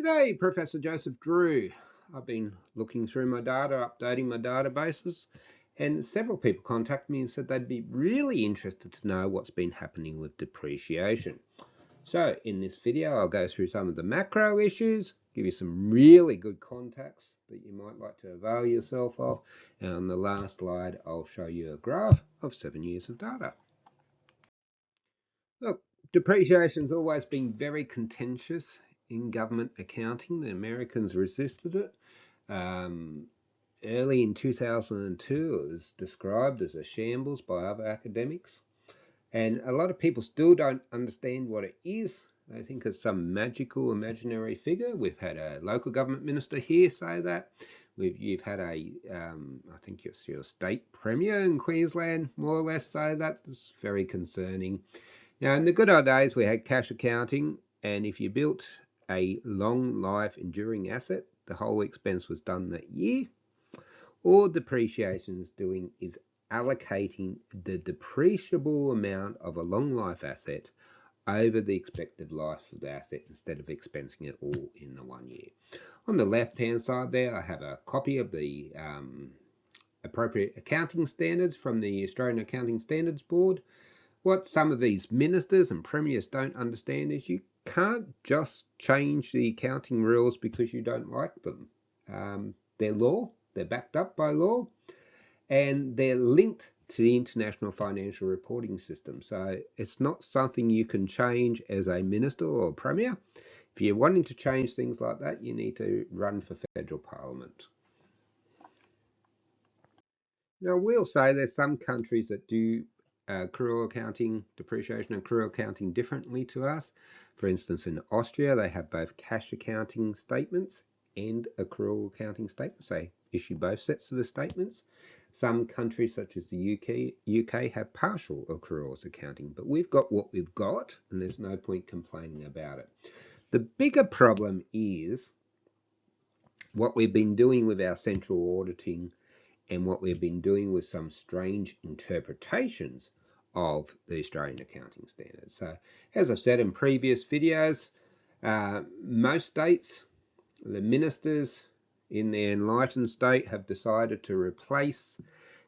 G'day, Professor Joseph Drew. I've been looking through my data, updating my databases, and several people contacted me and said they'd be really interested to know what's been happening with depreciation. So in this video, I'll go through some of the macro issues, give you some really good contacts that you might like to avail yourself of, and on the last slide, I'll show you a graph of 7 years of data. Look, depreciation's always been very contentious in government accounting. The Americans resisted it. Early in 2002, it was described as a shambles by other academics. And a lot of people still don't understand what it is. They think it's some magical, imaginary figure. We've had a local government minister here say that. You've had I think it's your state premier in Queensland more or less say that. It's very concerning. Now, in the good old days, we had cash accounting, and if you built a long life enduring asset, the whole expense was done that year. All depreciation is doing is allocating the depreciable amount of a long life asset over the expected life of the asset instead of expensing it all in the 1 year. On the left hand side there, I have a copy of the appropriate accounting standards from the Australian Accounting Standards Board. What some of these ministers and premiers don't understand is you can't just change the accounting rules because you don't like them. They're law, they're backed up by law, and they're linked to the International Financial Reporting System. So it's not something you can change as a minister or a premier. If you're wanting to change things like that, you need to run for federal parliament. Now, we'll say there's some countries that do accrual accounting, depreciation and accrual accounting differently to us. For instance, in Austria, they have both cash accounting statements and accrual accounting statements. They issue both sets of the statements. Some countries, such as the UK have partial accruals accounting, but we've got what we've got, and there's no point complaining about it. The bigger problem is what we've been doing with our central auditing and what we've been doing with some strange interpretations of the Australian accounting standards. So, as I've said in previous videos, most states, the ministers in their enlightened state have decided to replace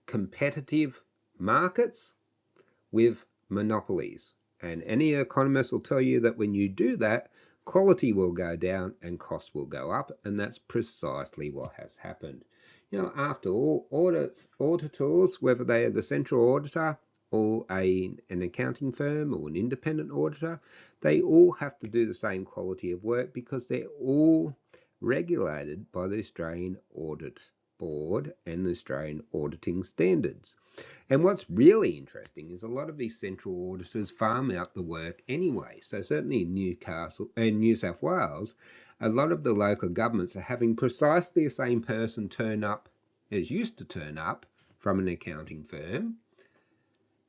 competitive markets with monopolies. And any economist will tell you that when you do that, quality will go down and costs will go up, and that's precisely what has happened. You know, after all, auditors, whether they are the central auditor or an accounting firm or an independent auditor, they all have to do the same quality of work because they're all regulated by the Australian Audit Board and the Australian Auditing Standards. And what's really interesting is a lot of these central auditors farm out the work anyway. So certainly in New South Wales, a lot of the local governments are having precisely the same person turn up as used to turn up from an accounting firm,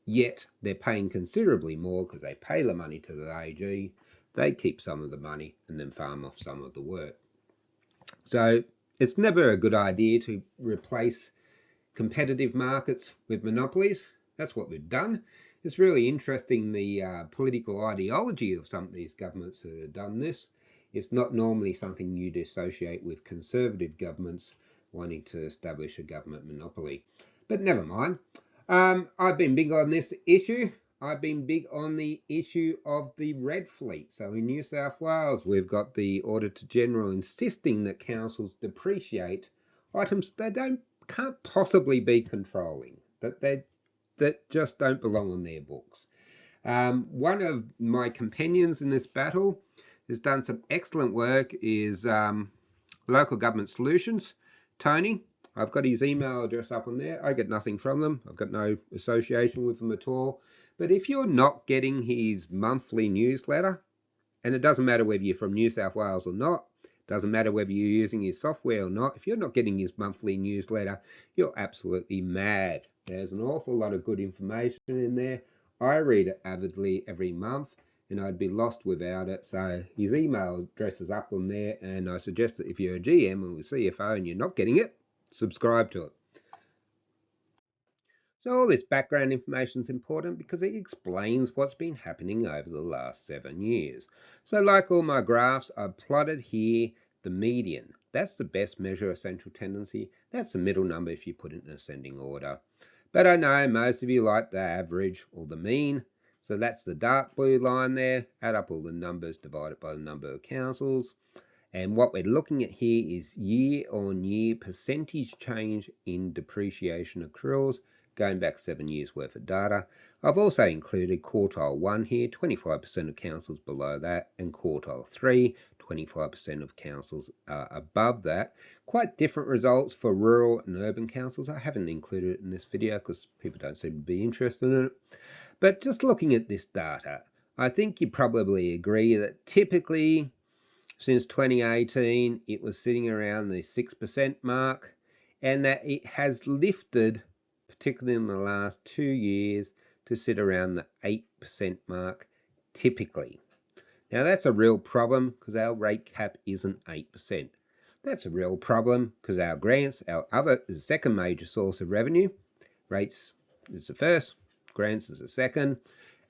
yet they're paying considerably more because they pay the money to the AG, they keep some of the money and then farm off some of the work. So it's never a good idea to replace competitive markets with monopolies. That's what we've done. It's really interesting the political ideology of some of these governments that have done this. It's not normally something you'd associate with conservative governments wanting to establish a government monopoly. But never mind. I've been big on this issue. I've been big on the issue of the red fleet. So in New South Wales, we've got the Auditor General insisting that councils depreciate items they can't possibly be controlling, that just don't belong on their books. One of my companions in this battle has done some excellent work is Local Government Solutions. Tony, I've got his email address up on there. I get nothing from them. I've got no association with them at all. But if you're not getting his monthly newsletter, and it doesn't matter whether you're from New South Wales or not, doesn't matter whether you're using his software or not, if you're not getting his monthly newsletter, you're absolutely mad. There's an awful lot of good information in there. I read it avidly every month, and I'd be lost without it. So his email address is up on there, and I suggest that if you're a GM or a CFO and you're not getting it, subscribe to it. So all this background information is important because it explains what's been happening over the last 7 years. So like all my graphs, I've plotted here the median. That's the best measure of central tendency. That's the middle number if you put it in ascending order. But I know most of you like the average or the mean. So that's the dark blue line there. Add up all the numbers divided by the number of councils. And what we're looking at here is year-on-year percentage change in depreciation accruals, going back 7 years worth of data. I've also included quartile 1 here, 25% of councils below that, and quartile 3, 25% of councils above that. Quite different results for rural and urban councils. I haven't included it in this video because people don't seem to be interested in it. But just looking at this data, I think you probably agree that typically since 2018, it was sitting around the 6% mark, and that it has lifted, particularly in the last 2 years, to sit around the 8% mark typically. Now that's a real problem because our rate cap isn't 8%. That's a real problem because our grants, the second major source of revenue, rates is the first, grants is the second.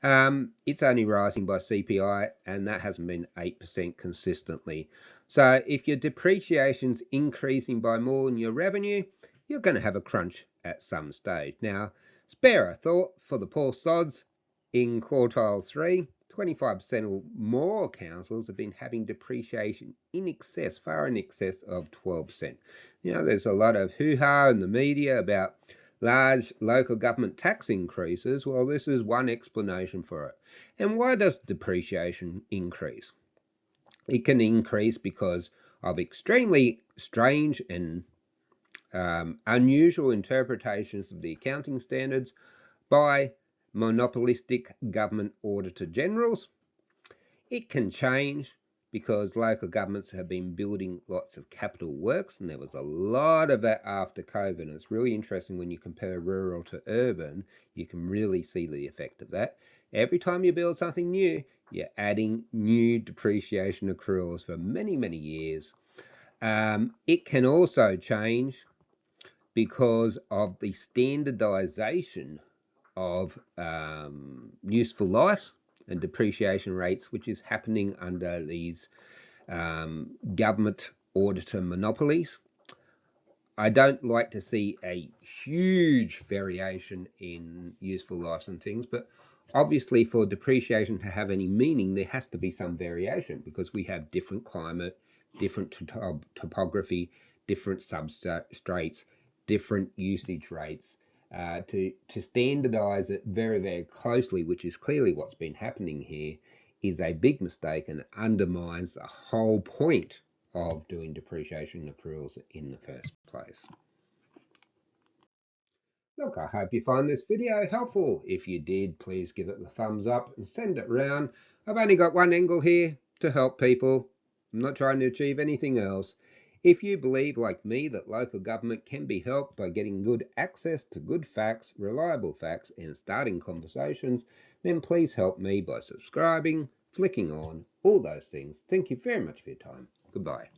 It's only rising by CPI, and that hasn't been 8% consistently. So if your depreciation's increasing by more than your revenue, you're going to have a crunch at some stage. Now, spare a thought for the poor sods in quartile 3. 25% or more councils have been having depreciation in excess, far in excess of 12%. You know, there's a lot of hoo-ha in the media about large local government tax increases. Well, this is one explanation for it. And why does depreciation increase? It can increase because of extremely strange and unusual interpretations of the accounting standards by monopolistic government auditor generals. It can change because local governments have been building lots of capital works, and there was a lot of that after COVID. And it's really interesting when you compare rural to urban, you can really see the effect of that. Every time you build something new, you're adding new depreciation accruals for many, many years. It can also change because of the standardization of useful lives and depreciation rates, which is happening under these government auditor monopolies. I don't like to see a huge variation in useful lives and things, but obviously for depreciation to have any meaning, there has to be some variation because we have different climate, different topography, different substrates, different usage rates. To standardize it very, very closely, which is clearly what's been happening here, is a big mistake and undermines the whole point of doing depreciation accruals in the first place. Look, I hope you find this video helpful. If you did, please give it the thumbs up and send it round. I've only got one angle here, to help people. I'm not trying to achieve anything else. If you believe, like me, that local government can be helped by getting good access to good facts, reliable facts, and starting conversations, then please help me by subscribing, flicking on, all those things. Thank you very much for your time. Goodbye.